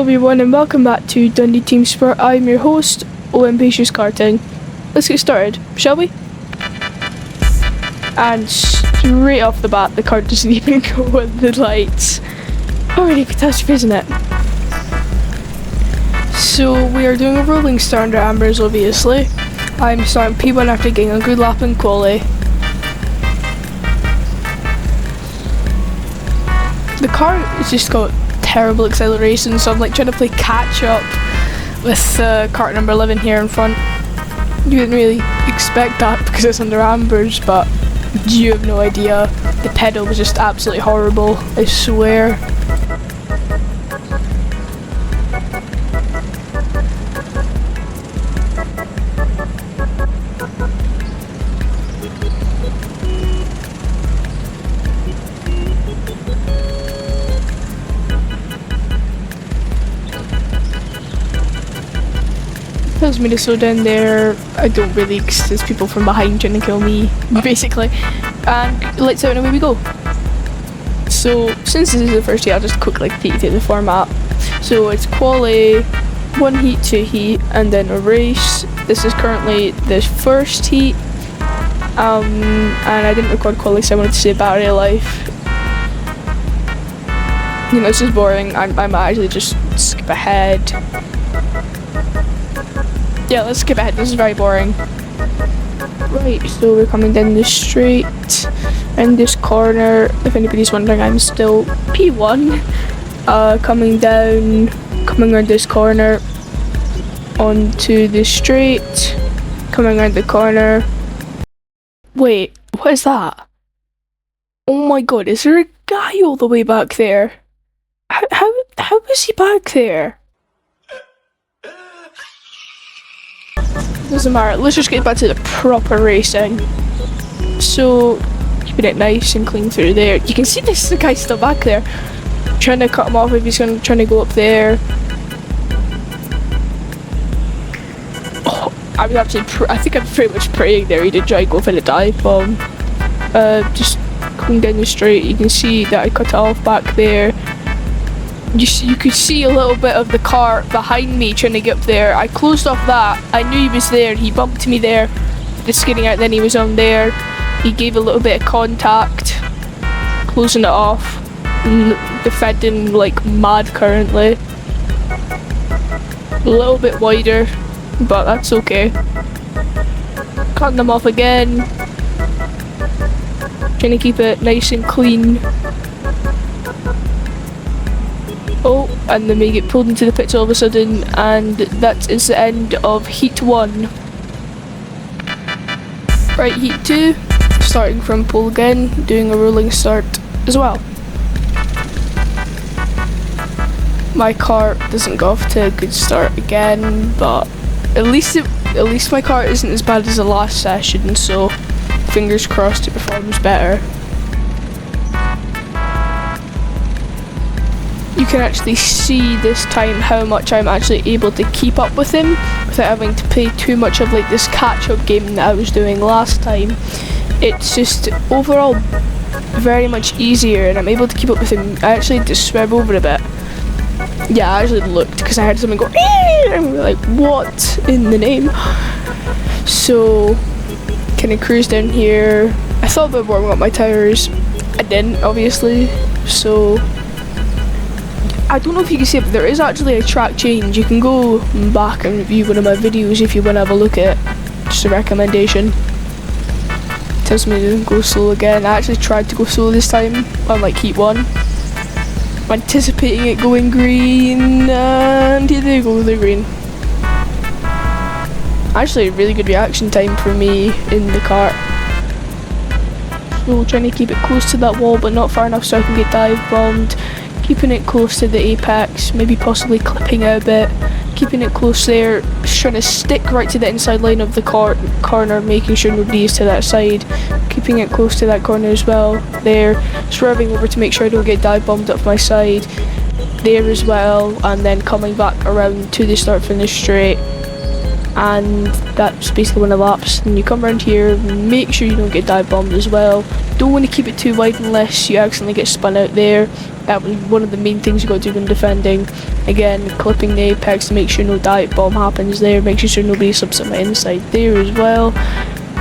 everyone and welcome back to Dundee Teamsport. I'm your host, Ambitious Karting. Let's get started, shall we? And straight off the bat, the car doesn't even go with the lights. Already catastrophe, isn't it? So we are doing a rolling start under Ambers, obviously. I'm starting P1 after getting a good lap in quali. The car has just got terrible acceleration, so I'm like trying to play catch up with kart number 11 here in front. You didn't really expect that because it's under Ambers, but you have no idea. The pedal was just absolutely horrible, I swear. Tells me to slow down there. I don't really, because there's people from behind trying to kill me, basically. And lights out and away we go. So, since this is the first heat, I'll just quickly take you through the format. So, it's quali, 1 heat, 2 heat, and then a race. This is currently the first heat. And I didn't record quali, so I wanted to say battery life. You know, this is boring. I might actually just skip ahead. Yeah, let's skip ahead, this is very boring. Right, so we're coming down the straight in this corner. If anybody's wondering, I'm still P1. Coming around this corner onto the straight, coming around the corner. Wait, what is that? Oh my god, is there a guy all the way back there? How is he back there? Doesn't matter, let's just get back to the proper racing. So, keeping it nice and clean through there. You can see this guy still back there. Trying to cut him off if he's trying to go up there. Oh, I was actually, I think I'm pretty much praying there he did try to go for the dive bomb. Just going down the straight, you can see that I cut it off back there. You could see a little bit of the car behind me trying to get up there. I closed off that. I knew he was there. He bumped me there. Just skidding out, then he was on there. He gave a little bit of contact. Closing it off. Defending like mad currently. A little bit wider, but that's okay. Cutting them off again. Trying to keep it nice and clean. Oh, and then we get pulled into the pits all of a sudden, and that is the end of Heat 1. Right, Heat 2, starting from pole again, doing a rolling start as well. My car doesn't go off to a good start again, but at least my car isn't as bad as the last session, so fingers crossed it performs better. You can actually see this time how much I'm actually able to keep up with him without having to play too much of like this catch-up game that I was doing last time. It's just overall very much easier and I'm able to keep up with him. I actually had to swerve over a bit. Yeah, I actually looked because I heard someone go and we were like, what in the name? So, kind of cruise down here. I thought about warming up my tyres. I didn't, obviously. So, I don't know if you can see it, but there is actually a track change. You can go back and review one of my videos if you want to have a look at it. Just a recommendation. Tells me to go slow again. I actually tried to go slow this time, unlike Heat 1. I'm anticipating it going green, and here they go, they're green. Actually, a really good reaction time for me in the kart. So trying to keep it close to that wall, but not far enough so I can get dive bombed. Keeping it close to the apex, maybe possibly clipping out a bit. Keeping it close there, just trying to stick right to the inside line of the corner, making sure nobody is to that side. Keeping it close to that corner as well. There, swerving over to make sure I don't get dive bombed up my side. There as well, and then coming back around to the start finish straight. and that's basically when it laps. And you come around here, make sure you don't get dive bombed as well. Don't want to keep it too wide unless you accidentally get spun out there. That was one of the main things you got to do when defending. Again, clipping the apex to make sure no dive bomb happens there, make sure nobody slips on the inside there as well.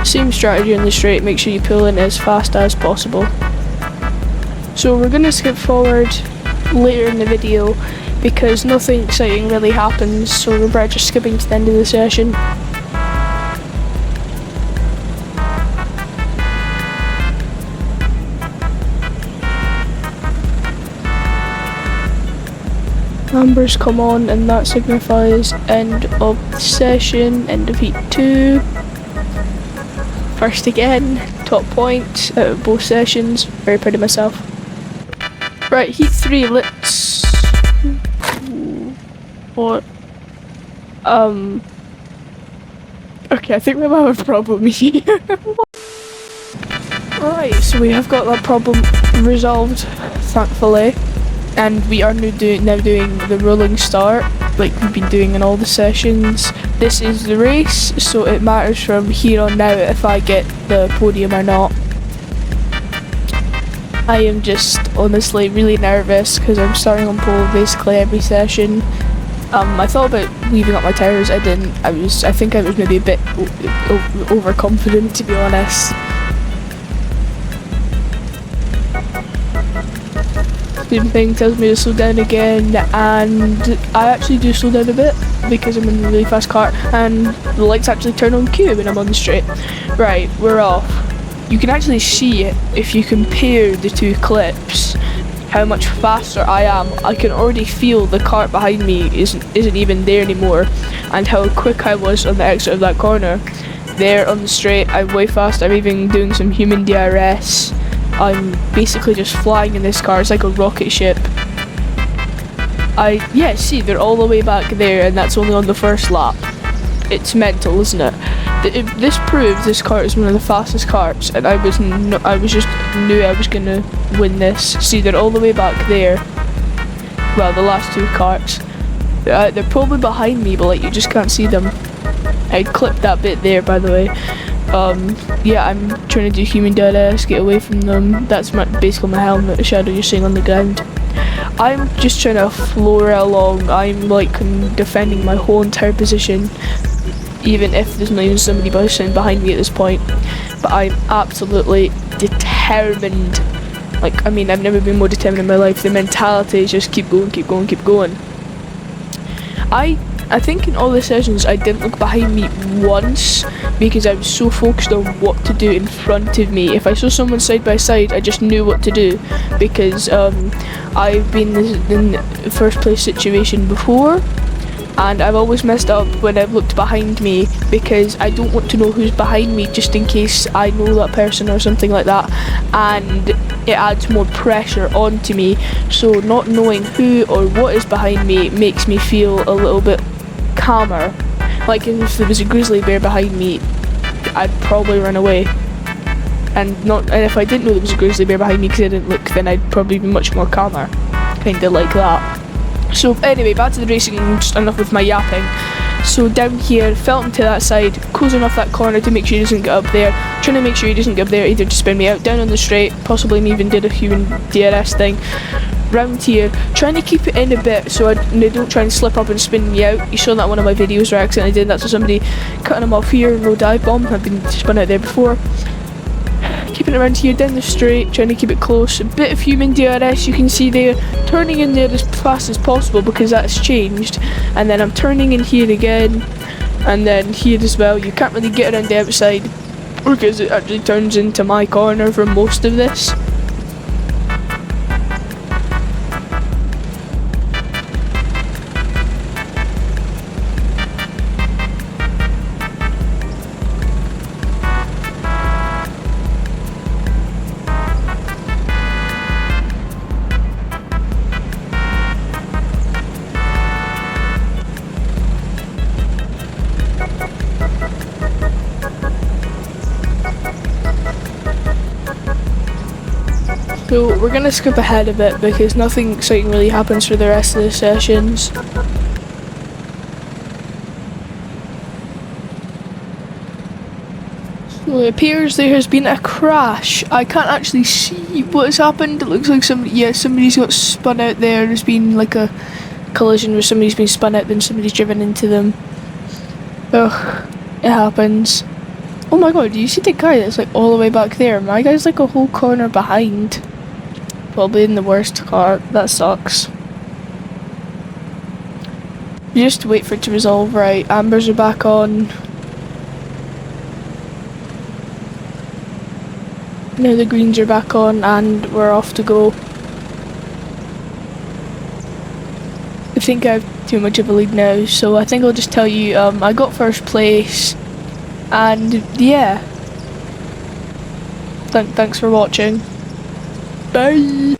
Same strategy on the straight, make sure you pull in as fast as possible. So we're going to skip forward later in the video because nothing exciting really happens, so we're better just skipping to the end of the session. Numbers come on and that signifies end of the session, end of heat 2. First again, top point out of both sessions, very proud of myself. Right, heat 3, let's... What? Okay, I think we might have a problem here. Right, so we have got that problem resolved, thankfully. And we are now doing the rolling start, like we've been doing in all the sessions. This is the race, so it matters from here on out if I get the podium or not. I am just honestly really nervous because I'm starting on pole basically every session. I thought about leaving up my tyres, I didn't. I think I was maybe a bit overconfident, to be honest. Same thing tells me to slow down again, and I actually do slow down a bit because I'm in a really fast car, and the lights actually turn on Q when I'm on the straight. Right, we're off. You can actually see it if you compare the two clips, how much faster I am. I can already feel the cart behind me isn't even there anymore, and how quick I was on the exit of that corner. There on the straight, I'm way fast. I'm even doing some human DRS. I'm basically just flying in this car, it's like a rocket ship. Yeah, see, they're all the way back there, and that's only on the first lap. It's mental, isn't it? This proves this kart is one of the fastest karts, and I just knew I was gonna win this. See, they're all the way back there. Well, the last two karts. They're probably behind me, but like you just can't see them. I clipped that bit there, by the way. Yeah, I'm trying to do human DRS, get away from them. That's basically my helmet, the shadow you're seeing on the ground. I'm just trying to floor it along. I'm like defending my whole entire position, even if there's not even somebody behind me at this point. But I'm absolutely determined. Like, I mean, I've never been more determined in my life. The mentality is just keep going, keep going, keep going. I think in all the sessions I didn't look behind me once because I was so focused on what to do in front of me. If I saw someone side by side, I just knew what to do because I've been in the first place situation before, and I've always messed up when I've looked behind me because I don't want to know who's behind me just in case I know that person or something like that, and it adds more pressure onto me. So not knowing who or what is behind me makes me feel a little bit calmer. Like if there was a grizzly bear behind me, I'd probably run away. And if I didn't know there was a grizzly bear behind me because I didn't look, then I'd probably be much more calmer. Kinda like that. So anyway, back to the racing, just enough with my yapping. So down here, Felton to that side, closing off that corner to make sure he doesn't get up there. Trying to make sure he doesn't get up there, either to spin me out, down on the straight, possibly even did a human DRS thing. Round here, trying to keep it in a bit so they don't try and slip up and spin me out. You saw that in one of my videos where I accidentally did that to somebody, cutting them off here, no dive bomb. I've been spun out there before. Keeping it around here, down the straight, trying to keep it close. A bit of human DRS you can see there. Turning in there as fast as possible because that's changed. And then I'm turning in here again. And then here as well. You can't really get around the outside because it actually turns into my corner for most of this. So we're going to skip ahead a bit because nothing exciting really happens for the rest of the sessions. Well, it appears there has been a crash. I can't actually see what has happened. It looks like somebody's got spun out there. There's been like a collision where somebody's been spun out, then somebody's driven into them. Ugh, it happens. Oh my god, do you see the guy that's like all the way back there? My guy's like a whole corner behind. Probably in the worst car. That sucks. You just wait for it to resolve. Right, ambers are back on. Now the greens are back on and we're off to go. I think I have too much of a lead now, so I think I'll just tell you I got first place, and yeah, thanks for watching. Bye.